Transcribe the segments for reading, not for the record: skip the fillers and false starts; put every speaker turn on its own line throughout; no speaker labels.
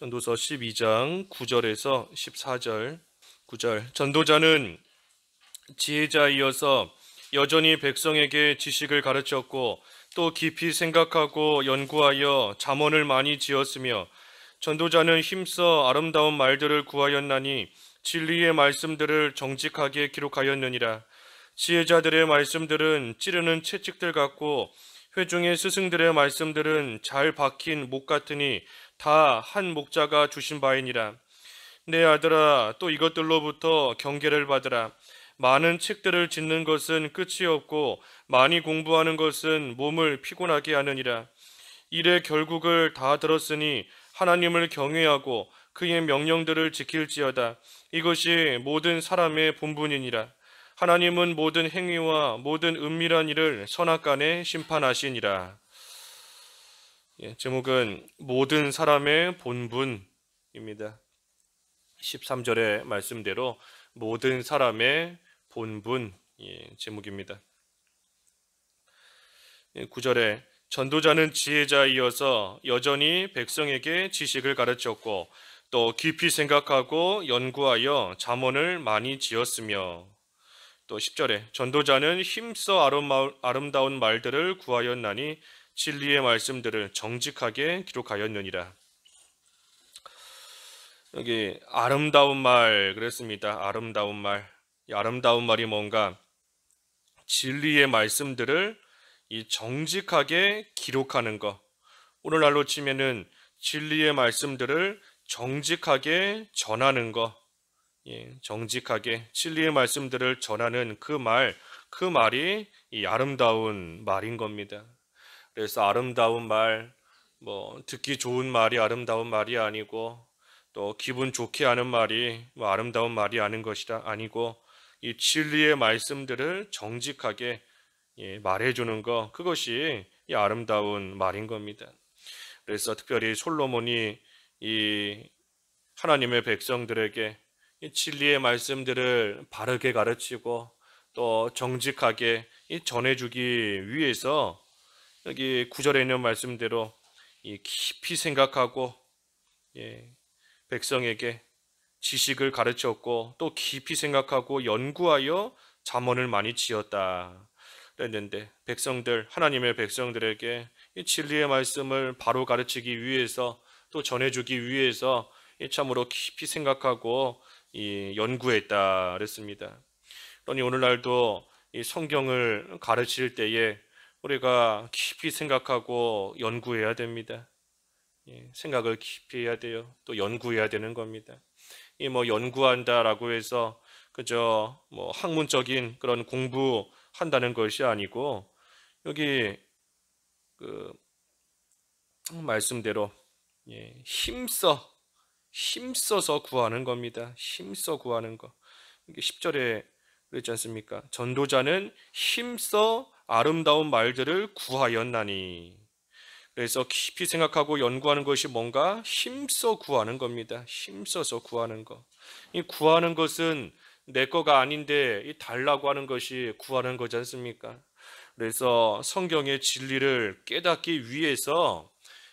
전도서 12장 9절에서 14절. 9절. 전도자는 지혜자이어서 여전히 백성에게 지식을 가르쳤고 또 깊이 생각하고 연구하여 잠언을 많이 지었으며, 전도자는 힘써 아름다운 말들을 구하였나니 진리의 말씀들을 정직하게 기록하였느니라. 지혜자들의 말씀들은 찌르는 채찍들 같고 회중의 스승들의 말씀들은 잘 박힌 목 같으니 다 한 목자가 주신 바이니라. 내 아들아, 또 이것들로부터 경계를 받으라. 많은 책들을 짓는 것은 끝이 없고 많이 공부하는 것은 몸을 피곤하게 하느니라. 일의 결국을 다 들었으니 하나님을 경외하고 그의 명령들을 지킬지어다. 이것이 모든 사람의 본분이니라. 하나님은 모든 행위와 모든 은밀한 일을 선악간에 심판하시니라. 제목은 모든 사람의 본분입니다. 13절의 말씀대로 모든 사람의 본분, 제목입니다. 9절에 전도자는 지혜자이어서 여전히 백성에게 지식을 가르쳤고 또 깊이 생각하고 연구하여 잠언을 많이 지었으며, 또 10절에 전도자는 힘써 아름다운 말들을 구하였나니 진리의 말씀들을 정직하게 기록하였느니라. 여기 아름다운 말 그랬습니다. 아름다운 말. 이 아름다운 말이 뭔가 진리의 말씀들을 이 정직하게 기록하는 것. 오늘날로 치면은 진리의 말씀들을 정직하게 전하는 것. 정직하게 진리의 말씀들을 전하는 그 말이 이 아름다운 말인 겁니다. 그래서 아름다운 말, 듣기 좋은 말이 아름다운 말이 아니고, 또 기분 좋게 하는 말이 아름다운 말이 아니고, 이 진리의 말씀들을 정직하게 말해주는 것, 그것이 이 아름다운 말인 겁니다. 그래서 특별히 솔로몬이 이 하나님의 백성들에게 이 진리의 말씀들을 바르게 가르치고 또 정직하게 전해주기 위해서 여기 9절에 있는 말씀대로 깊이 생각하고 백성에게 지식을 가르쳤고 또 깊이 생각하고 연구하여 잠언을 많이 지었다 그랬는데, 하나님의 백성들에게 이 진리의 말씀을 바로 가르치기 위해서 또 전해주기 위해서 참으로 깊이 생각하고 연구했다 그랬습니다. 그러니 오늘날도 이 성경을 가르칠 때에 우리가 깊이 생각하고 연구해야 됩니다. 생각을 깊이 해야 돼요. 또 연구해야 되는 겁니다. 연구한다라고 해서 그저 학문적인 그런 공부한다는 것이 아니고, 여기 그 말씀대로 힘써서 구하는 겁니다. 힘써 구하는 거. 이게 10절에 그랬지 않습니까? 전도자는 힘써 아름다운 말들을 구하였나니. 그래서 깊이 생각하고 연구하는 것이 뭔가 힘써 구하는 겁니다. 힘써서 구하는 것. 이 구하는 것은 내 거가 아닌데 이 달라고 하는 것이 구하는 거지 않습니까? 그래서 성경의 진리를 깨닫기 위해서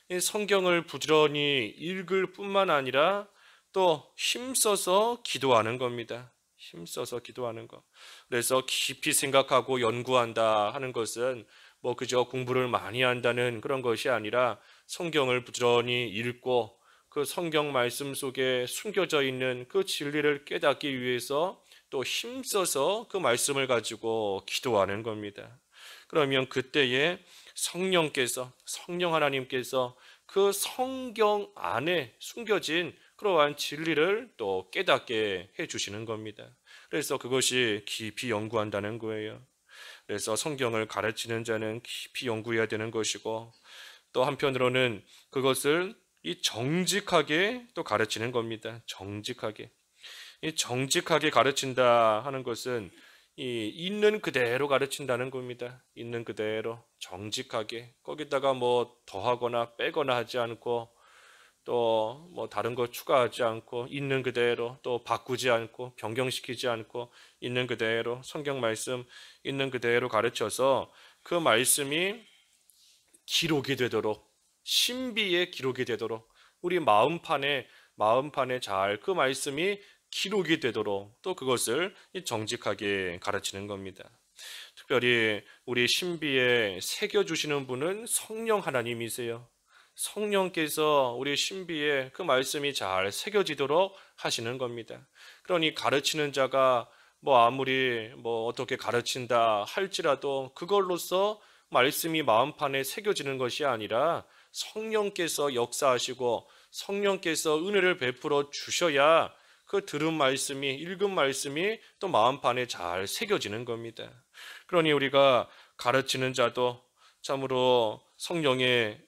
이 성경을 부지런히 읽을 뿐만 아니라 또 힘써서 기도하는 겁니다. 힘써서 기도하는 것. 그래서 깊이 생각하고 연구한다 하는 것은 그저 공부를 많이 한다는 그런 것이 아니라 성경을 부지런히 읽고 그 성경 말씀 속에 숨겨져 있는 그 진리를 깨닫기 위해서 또 힘써서 그 말씀을 가지고 기도하는 겁니다. 그러면 그때에 성령 하나님께서 그 성경 안에 숨겨진 그러한 진리를 또 깨닫게 해주시는 겁니다. 그래서 그것이 깊이 연구한다는 거예요. 그래서 성경을 가르치는 자는 깊이 연구해야 되는 것이고, 또 한편으로는 그것을 정직하게 또 가르치는 겁니다. 정직하게 가르친다 하는 것은 있는 그대로 가르친다는 겁니다. 있는 그대로 정직하게, 거기다가 더하거나 빼거나 하지 않고 또 다른 거 추가하지 않고 있는 그대로, 또 바꾸지 않고 변경시키지 않고 있는 그대로 성경 말씀 있는 그대로 가르쳐서 그 말씀이 기록이 되도록, 신비의 기록이 되도록, 우리 마음판에 잘 그 말씀이 기록이 되도록 또 그것을 정직하게 가르치는 겁니다. 특별히 우리 신비에 새겨주시는 분은 성령 하나님이세요. 성령께서 우리 신비에 그 말씀이 잘 새겨지도록 하시는 겁니다. 그러니 가르치는 자가 아무리 어떻게 가르친다 할지라도 그걸로써 말씀이 마음판에 새겨지는 것이 아니라 성령께서 역사하시고 성령께서 은혜를 베풀어 주셔야 그 들은 말씀이, 읽은 말씀이 또 마음판에 잘 새겨지는 겁니다. 그러니 우리가 가르치는 자도 참으로 성령의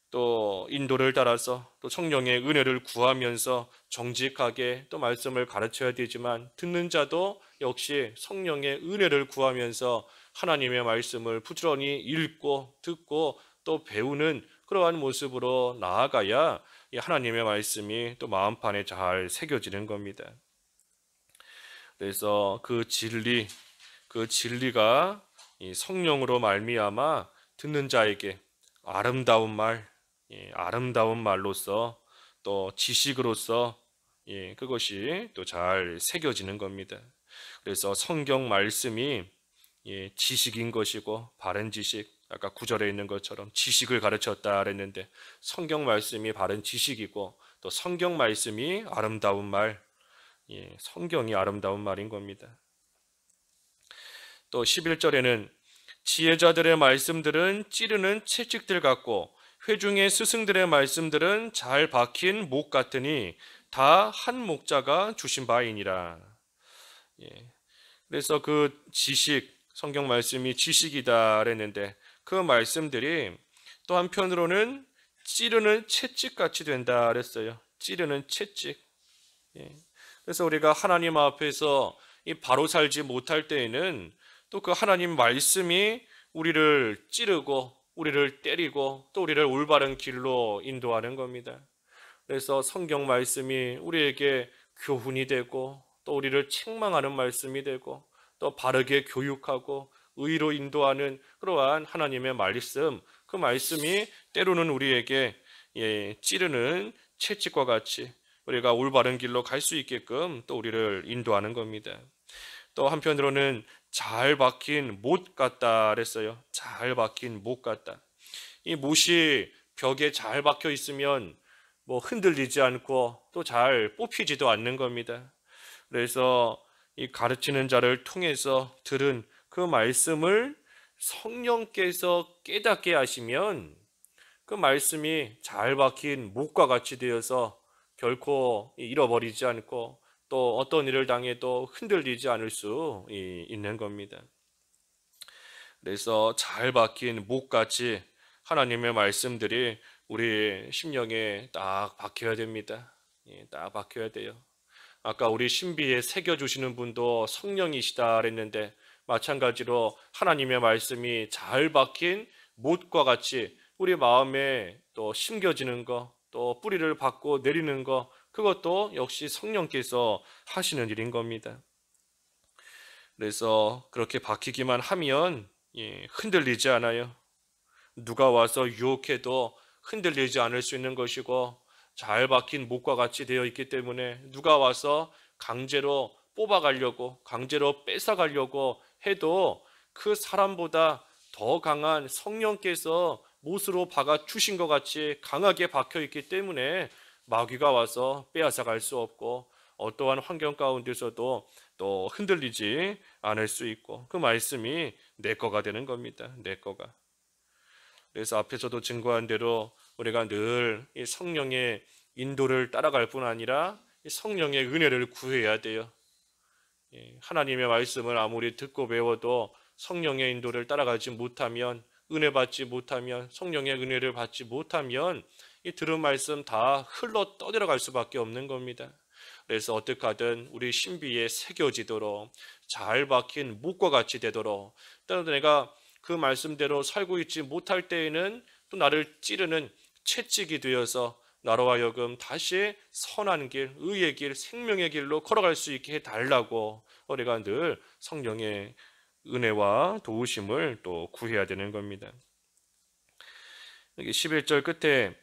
또 인도를 따라서 또 성령의 은혜를 구하면서 정직하게 또 말씀을 가르쳐야 되지만, 듣는 자도 역시 성령의 은혜를 구하면서 하나님의 말씀을 부지런히 읽고 듣고 또 배우는 그러한 모습으로 나아가야 이 하나님의 말씀이 또 마음판에 잘 새겨지는 겁니다. 그래서 그 진리가 이 성령으로 말미암아 듣는 자에게 아름다운 아름다운 말로서 또 지식으로서 그것이 또 잘 새겨지는 겁니다. 그래서 성경 말씀이 지식인 것이고, 바른 지식, 아까 구절에 있는 것처럼 지식을 가르쳤다 그랬는데 성경 말씀이 바른 지식이고 또 성경 말씀이 아름다운 말, 성경이 아름다운 말인 겁니다. 또 11절에는 지혜자들의 말씀들은 찌르는 채찍들 같고 회중의 스승들의 말씀들은 잘 박힌 목 같으니 다 한 목자가 주신 바이니라. 그래서 그 성경 말씀이 지식이다 그랬는데 그 말씀들이 또 한편으로는 찌르는 채찍같이 된다 그랬어요. 찌르는 채찍. 그래서 우리가 하나님 앞에서 바로 살지 못할 때에는 또 그 하나님 말씀이 우리를 찌르고 우리를 때리고 또 우리를 올바른 길로 인도하는 겁니다. 그래서 성경 말씀이 우리에게 교훈이 되고 또 우리를 책망하는 말씀이 되고 또 바르게 교육하고 의로 인도하는 그러한 하나님의 말씀, 그 말씀이 때로는 우리에게 찌르는 채찍과 같이 우리가 올바른 길로 갈 수 있게끔 또 우리를 인도하는 겁니다. 또 한편으로는 잘 박힌 못 같다 그랬어요. 잘 박힌 못 같다. 이 못이 벽에 잘 박혀 있으면 흔들리지 않고 또 잘 뽑히지도 않는 겁니다. 그래서 이 가르치는 자를 통해서 들은 그 말씀을 성령께서 깨닫게 하시면 그 말씀이 잘 박힌 못과 같이 되어서 결코 잃어버리지 않고 또 어떤 일을 당해도 흔들리지 않을 수 있는 겁니다. 그래서 잘 박힌 못같이 하나님의 말씀들이 우리 심령에 딱 박혀야 됩니다. 딱 박혀야 돼요. 아까 우리 신비에 새겨주시는 분도 성령이시다 그랬는데 마찬가지로 하나님의 말씀이 잘 박힌 못과 같이 우리 마음에 또 심겨지는 거, 또 뿌리를 받고 내리는 거, 그것도 역시 성령께서 하시는 일인 겁니다. 그래서 그렇게 박히기만 하면 흔들리지 않아요. 누가 와서 유혹해도 흔들리지 않을 수 있는 것이고, 잘 박힌 못과 같이 되어 있기 때문에 누가 와서 강제로 뽑아가려고, 강제로 뺏어가려고 해도 그 사람보다 더 강한 성령께서 못으로 박아 주신 것 같이 강하게 박혀 있기 때문에 마귀가 와서 빼앗아 갈 수 없고 어떠한 환경 가운데서도 또 흔들리지 않을 수 있고, 그 말씀이 내 거가 되는 겁니다. 내 거가. 그래서 앞에서도 증거한 대로 우리가 늘 이 성령의 인도를 따라갈 뿐 아니라 이 성령의 은혜를 구해야 돼요. 하나님의 말씀을 아무리 듣고 배워도 성령의 인도를 따라가지 못하면, 은혜 받지 못하면, 성령의 은혜를 받지 못하면 이 들은 말씀 다 흘러 떠내려갈 수밖에 없는 겁니다. 그래서 어떻게 하든 우리 신비에 새겨지도록 잘 박힌 못과 같이 되도록, 또 내가 그 말씀대로 살고 있지 못할 때에는 또 나를 찌르는 채찍이 되어서 나로 하여금 다시 선한 길, 의의 길, 생명의 길로 걸어갈 수 있게 해달라고 우리가 늘 성령의 은혜와 도우심을 또 구해야 되는 겁니다. 여기 11절 끝에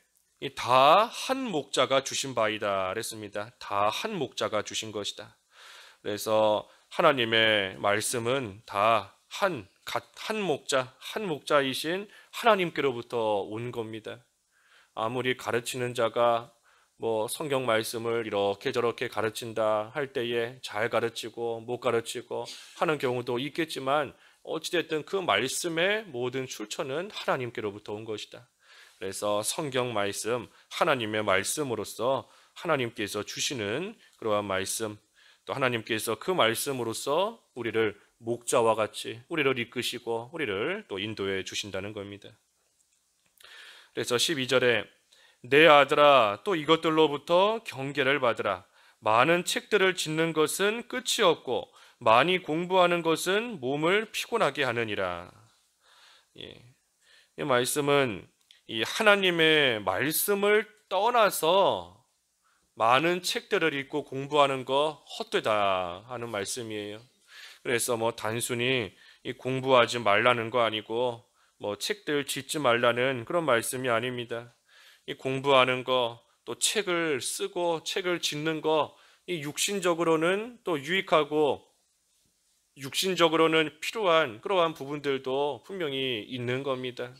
이 다 한 목자가 주신 바이다 그랬습니다. 다 한 목자가 주신 것이다. 그래서 하나님의 말씀은 다 한 목자이신 하나님께로부터 온 겁니다. 아무리 가르치는 자가 뭐 성경 말씀을 이렇게 저렇게 가르친다 할 때에 잘 가르치고 못 가르치고 하는 경우도 있겠지만 어찌됐든 그 말씀의 모든 출처는 하나님께로부터 온 것이다. 그래서 성경 말씀, 하나님의 말씀으로서 하나님께서 주시는 그러한 말씀, 또 하나님께서 그 말씀으로서 우리를 목자와 같이 우리를 이끄시고 우리를 또 인도해 주신다는 겁니다. 그래서 12절에 내 아들아 또 이것들로부터 경계를 받으라. 많은 책들을 짓는 것은 끝이 없고 많이 공부하는 것은 몸을 피곤하게 하느니라. 예. 이 말씀은 이 하나님의 말씀을 떠나서 많은 책들을 읽고 공부하는 거 헛되다 하는 말씀이에요. 그래서 뭐 단순히 이 공부하지 말라는 거 아니고 뭐 책들 짓지 말라는 그런 말씀이 아닙니다. 이 공부하는 거, 또 책을 쓰고 책을 짓는 거, 이 육신적으로는 또 유익하고 육신적으로는 필요한 그러한 부분들도 분명히 있는 겁니다.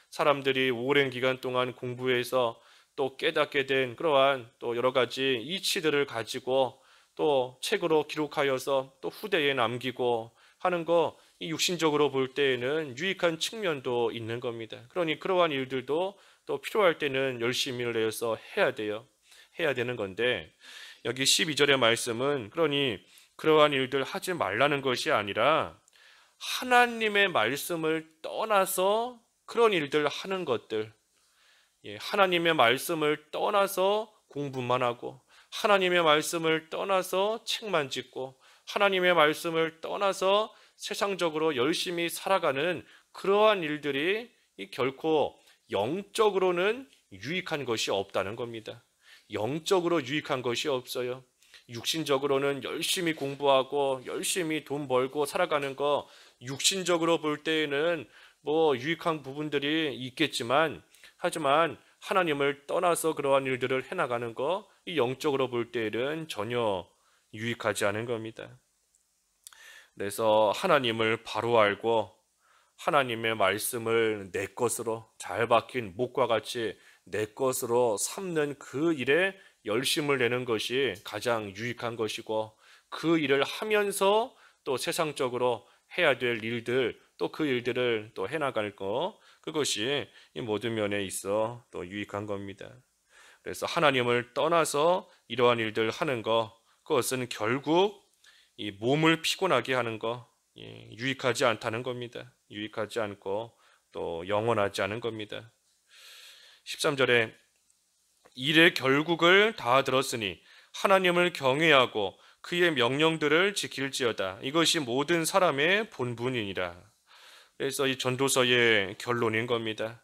사람들이 오랜 기간 동안 공부해서 또 깨닫게 된 그러한 또 여러 가지 이치들을 가지고 또 책으로 기록하여서 또 후대에 남기고 하는 거, 이 육신적으로 볼 때에는 유익한 측면도 있는 겁니다. 그러니 그러한 일들도 또 필요할 때는 열심히 내서 해야 돼요. 해야 되는 건데 여기 12절의 말씀은 그러니 그러한 일들 하지 말라는 것이 아니라 하나님의 말씀을 떠나서 그런 일들 하는 것들, 하나님의 말씀을 떠나서 공부만 하고 하나님의 말씀을 떠나서 책만 짓고 하나님의 말씀을 떠나서 세상적으로 열심히 살아가는 그러한 일들이 결코 영적으로는 유익한 것이 없다는 겁니다. 영적으로 유익한 것이 없어요. 육신적으로는 열심히 공부하고 열심히 돈 벌고 살아가는 거, 육신적으로 볼 때에는 뭐 유익한 부분들이 있겠지만, 하지만 하나님을 떠나서 그러한 일들을 해나가는 거, 이 영적으로 볼 때에는 전혀 유익하지 않은 겁니다. 그래서 하나님을 바로 알고 하나님의 말씀을 내 것으로, 잘 박힌 목과 같이 내 것으로 삼는 그 일에 열심을 내는 것이 가장 유익한 것이고, 그 일을 하면서 또 세상적으로 해야 될 일들, 또 그 일들을 또 해나갈 거, 그것이 이 모든 면에 있어 또 유익한 겁니다. 그래서 하나님을 떠나서 이러한 일들 하는 거, 그것은 결국 이 몸을 피곤하게 하는 거, 유익하지 않다는 겁니다. 유익하지 않고 또 영원하지 않은 겁니다. 13절에 일의 결국을 다 들었으니 하나님을 경외하고 그의 명령들을 지킬지어다. 이것이 모든 사람의 본분이니라. 그래서 이 전도서의 결론인 겁니다.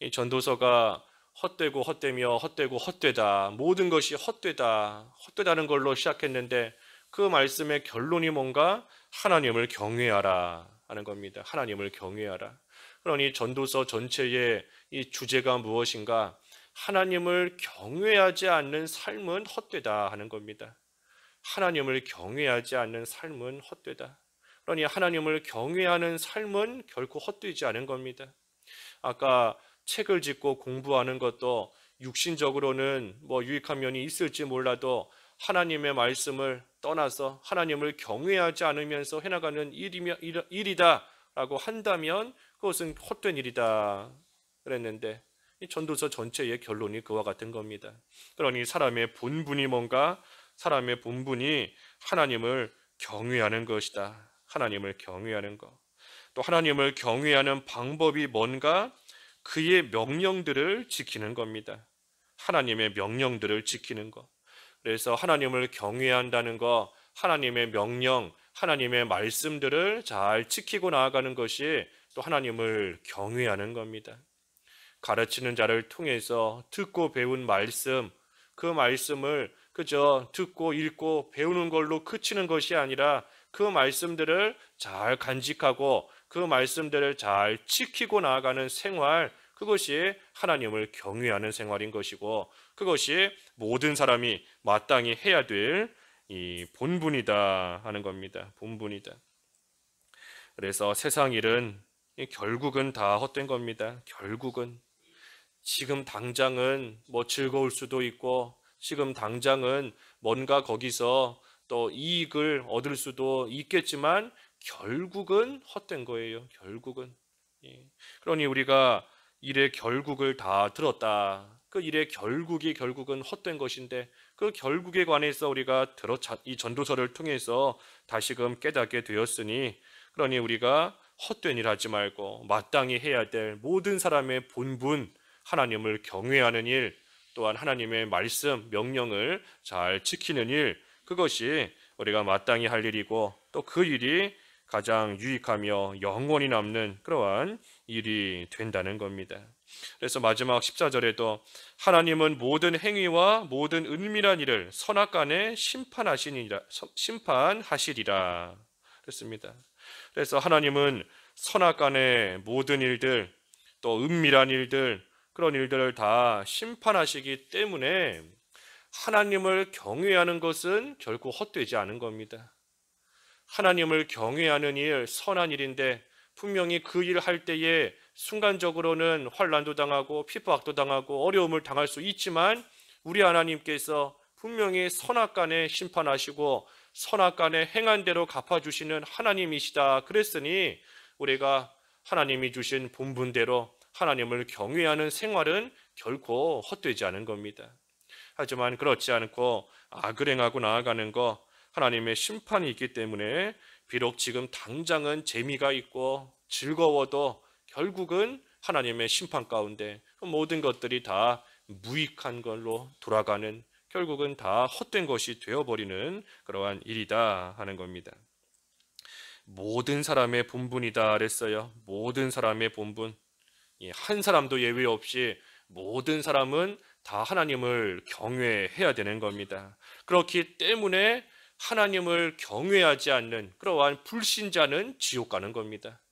이 전도서가 헛되고 헛되며 헛되고 헛되다, 모든 것이 헛되다는 걸로 시작했는데 그 말씀의 결론이 뭔가 하나님을 경외하라 하는 겁니다. 하나님을 경외하라. 그러니 전도서 전체의 이 주제가 무엇인가? 하나님을 경외하지 않는 삶은 헛되다 하는 겁니다. 하나님을 경외하지 않는 삶은 헛되다. 그러니 하나님을 경외하는 삶은 결코 헛되지 않은 겁니다. 아까 책을 짓고 공부하는 것도 육신적으로는 뭐 유익한 면이 있을지 몰라도 하나님의 말씀을 떠나서 하나님을 경외하지 않으면서 해나가는 일이다라고 한다면 그것은 헛된 일이다 그랬는데, 이 전도서 전체의 결론이 그와 같은 겁니다. 그러니 사람의 본분이 뭔가? 사람의 본분이 하나님을 경외하는 것이다. 하나님을 경외하는 것. 또 하나님을 경외하는 방법이 뭔가? 그의 명령들을 지키는 겁니다. 하나님의 명령들을 지키는 것. 그래서 하나님을 경외한다는 것, 하나님의 명령, 하나님의 말씀들을 잘 지키고 나아가는 것이 또 하나님을 경외하는 겁니다. 가르치는 자를 통해서 듣고 배운 말씀, 그 말씀을 그저 듣고 읽고 배우는 걸로 그치는 것이 아니라 그 말씀들을 잘 간직하고 그 말씀들을 잘 지키고 나아가는 생활, 그것이 하나님을 경외하는 생활인 것이고, 그것이 모든 사람이 마땅히 해야 될 이 본분이다 하는 겁니다. 본분이다. 그래서 세상 일은 결국은 다 헛된 겁니다. 결국은 지금 당장은 뭐 즐거울 수도 있고, 지금 당장은 뭔가 거기서 또 이익을 얻을 수도 있겠지만 결국은 헛된 거예요. 결국은. 예. 그러니 우리가 일의 결국을 다 들었다. 그 일의 결국이 결국은 헛된 것인데, 그 결국에 관해서 우리가 이 전도서를 통해서 다시금 깨닫게 되었으니, 그러니 우리가 헛된 일 하지 말고 마땅히 해야 될 모든 사람의 본분, 하나님을 경외하는 일, 또한 하나님의 말씀, 명령을 잘 지키는 일, 그것이 우리가 마땅히 할 일이고, 또 그 일이 가장 유익하며 영원히 남는 그러한 일이 된다는 겁니다. 그래서 마지막 14절에도 하나님은 모든 행위와 모든 은밀한 일을 선악간에 심판하시리라 그랬습니다. 그래서 하나님은 선악간의 모든 일들, 또 은밀한 일들, 그런 일들을 다 심판하시기 때문에 하나님을 경외하는 것은 결코 헛되지 않은 겁니다. 하나님을 경외하는 일, 선한 일인데, 분명히 그 일 할 때에 순간적으로는 환난도 당하고 핍박도 당하고 어려움을 당할 수 있지만, 우리 하나님께서 분명히 선악간에 심판하시고 선악간에 행한 대로 갚아주시는 하나님이시다 그랬으니, 우리가 하나님이 주신 본분대로 하나님을 경외하는 생활은 결코 헛되지 않은 겁니다. 하지만 그렇지 않고 악을 행하고 나아가는 것, 하나님의 심판이 있기 때문에 비록 지금 당장은 재미가 있고 즐거워도 결국은 하나님의 심판 가운데 모든 것들이 다 무익한 걸로 돌아가는, 결국은 다 헛된 것이 되어버리는 그러한 일이다 하는 겁니다. 모든 사람의 본분이다 그랬어요. 모든 사람의 본분. 한 사람도 예외 없이 모든 사람은 다 하나님을 경외해야 되는 겁니다. 그렇기 때문에 하나님을 경외하지 않는 그러한 불신자는 지옥 가는 겁니다.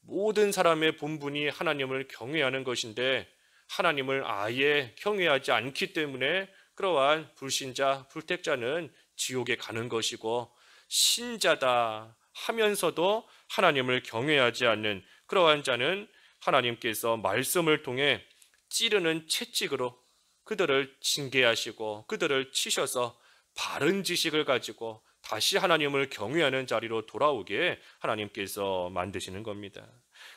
모든 사람의 본분이 하나님을 경외하는 것인데, 하나님을 아예 경외하지 않기 때문에 그러한 불신자, 불택자는 지옥에 가는 것이고, 신자다 하면서도 하나님을 경외하지 않는 그러한 자는 하나님께서 말씀을 통해 찌르는 채찍으로 그들을 징계하시고 그들을 치셔서 바른 지식을 가지고 다시 하나님을 경외하는 자리로 돌아오게 하나님께서 만드시는 겁니다.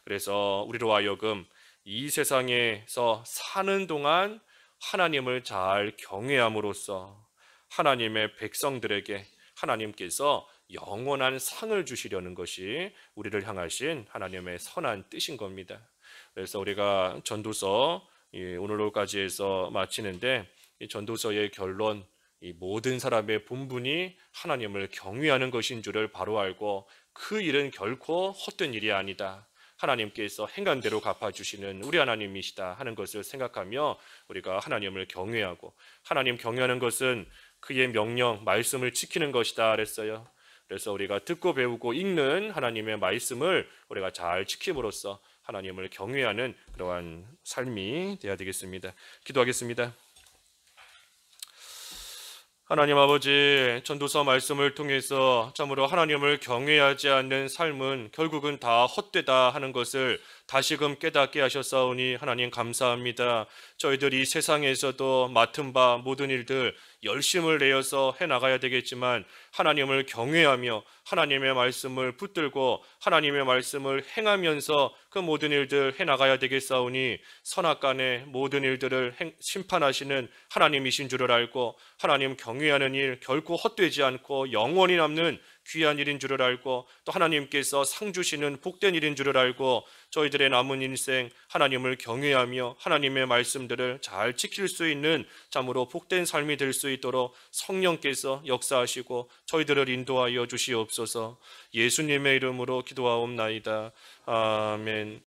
그래서 우리로 하여금 이 세상에서 사는 동안 하나님을 잘 경외함으로써 하나님의 백성들에게 하나님께서 영원한 상을 주시려는 것이 우리를 향하신 하나님의 선한 뜻인 겁니다. 그래서 우리가 전도서 오늘로까지 해서 마치는데, 이 전도서의 결론, 이 모든 사람의 본분이 하나님을 경외하는 것인 줄을 바로 알고, 그 일은 결코 헛된 일이 아니다, 하나님께서 행한 대로 갚아주시는 우리 하나님이시다 하는 것을 생각하며 우리가 하나님을 경외하고, 하나님 경외하는 것은 그의 명령, 말씀을 지키는 것이다 그랬어요. 그래서 우리가 듣고 배우고 읽는 하나님의 말씀을 우리가 잘 지킴으로써 하나님을 경외하는 그러한 삶이 되어야 되겠습니다. 기도하겠습니다. 하나님 아버지, 전도서 말씀을 통해서 참으로 하나님을 경외하지 않는 삶은 결국은 다 헛되다 하는 것을 다시금 깨닫게 하셨사오니 하나님 감사합니다. 저희들이 세상에서도 맡은 바 모든 일들 열심을 내어서 해나가야 되겠지만, 하나님을 경외하며 하나님의 말씀을 붙들고 하나님의 말씀을 행하면서 그 모든 일들 해나가야 되겠사오니, 선악간의 모든 일들을 심판하시는 하나님이신 줄을 알고, 하나님 경외하는 일 결코 헛되지 않고 영원히 남는 귀한 일인 줄을 알고, 또 하나님께서 상 주시는 복된 일인 줄을 알고, 저희들의 남은 인생 하나님을 경외하며 하나님의 말씀들을 잘 지킬 수 있는 참으로 복된 삶이 될 수 있도록 성령께서 역사하시고 저희들을 인도하여 주시옵소서. 예수님의 이름으로 기도하옵나이다. 아멘.